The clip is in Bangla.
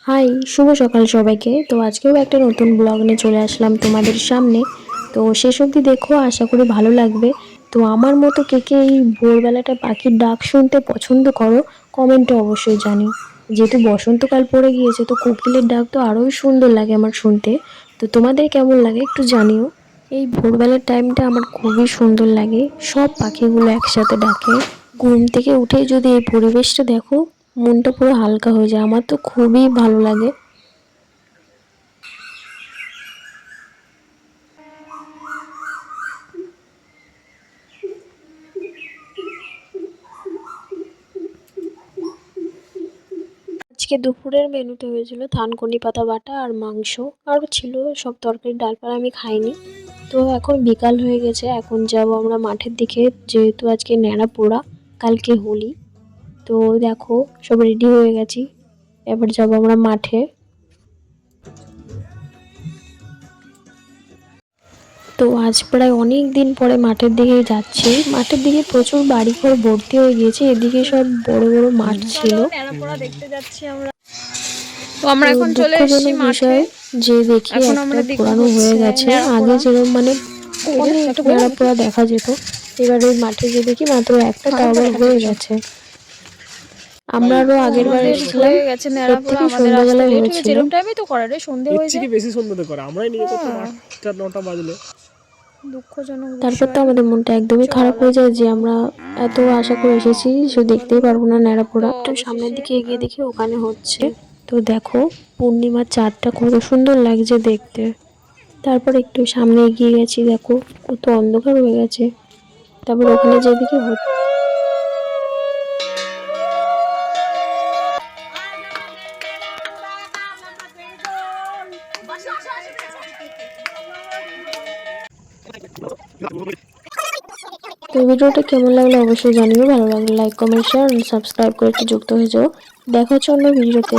হাই, শুভ সকাল সবাইকে। তো আজকেও একটা নতুন ব্লগ নিয়ে চলে আসলাম তোমাদের সামনে। তো শেষ অবধি দেখো, আশা করি ভালো লাগবে। তো আমার মতো কে কে এই ভোরবেলাটা পাখির ডাক শুনতে পছন্দ করো, কমেন্টে অবশ্যই জানিও। যেহেতু বসন্তকাল পড়ে গিয়েছে, তো কোকিলের ডাক তো আরোই সুন্দর লাগে আমার শুনতে। তো তোমাদের কেমন লাগে একটু জানিও। এই ভোরবেলার টাইমটা আমার খুবই সুন্দর লাগে, সব পাখিগুলো একসাথে ডাকে। ঘুম থেকে উঠেই যদি এই পরিবেশটা দেখো, মনটা পুরো হালকা হয়ে যায়। আমার তো খুবই ভালো লাগে। আজকে দুপুরের মেনুতে হয়েছিল থানকুনি পাতা বাটা আর মাংস, আরও ছিল সব তরকারি ডালপালা, আমি খাইনি। তো এখন বিকাল হয়ে গেছে, এখন যাব আমরা মাঠের দিকে, যেহেতু আজকে ন্যাড়া পোড়া, কালকে হোলি। তো দেখো, সব রেডি হয়ে গেছি, এবার যাব আমরা মাঠে। তো আজ প্রায় অনেক দিন পরে মাঠের দিকে যাচ্ছি। মাঠের দিকে প্রচুর বাড়িঘর ভর্তি হয়ে গিয়েছে, এদিকে সব বড় বড় মাঠ ছিল। দেখতে যাচ্ছি আমরা। তো আমরা তো এখন চলে এসেছি দুঃখজনক মাঠে। বিষয় যে দেখি এখন একটা আমরা দেখবো পোড়ানো হয়ে হচ্ছে গেছে। আগে ন্যাড়াপোড়া। যেরকম মানে এই যে অনেক একটা করে নেড়া পোড়া দেখা যেত, এবার ওই মাঠে গিয়ে দেখি মাত্র একটা, তাও আবার হয়ে গেছে। আমরা আরো আগের বার আমাদের এসেছিলাম, হয়ে গেছে এর ন্যাড়াপোড়া, থেকে আমাদের আসতে সন্ধ্যাবেলায় লেট হয়ে গেছে। হয়েছিল। এরকম টাইমেই তো করে রে, সন্ধে এর হয়ে যায়। থেকে বেশি সন্ধ্যে করে আমরাই নিয়ে যেত হ্যাঁ, 8টা 9টা বাজলে। দুঃখজনক তারপর তো বিষয়। আমাদের মনটা একদমই কিছু খারাপ বলার হয়ে নেই। যায় যে আমরা এত আশা করে এসেছি, সে দেখতেই পারবো না ন্যাড়া তো পোড়া। একটু সামনের অবশেষে দিকে এগিয়ে দেখি ওখানে হচ্ছে। তো দেখো, পূর্ণিমার চাঁদটা কত সুন্দর লাগছে দেখতে। তারপর একটু সামনে এগিয়ে গেছি, দেখো কত অন্ধকার হয়ে গেছে। তারপর ওখানে যেদিকে তো ভিডিওটা কেমন লাগলো অবশ্যই জানিও। ভালো লাগলে লাইক কমেন্ট শেয়ার সাবস্ক্রাইব করে একটু যুক্ত হয়ে যাও। দেখা হচ্ছে অন্য ভিডিওতে।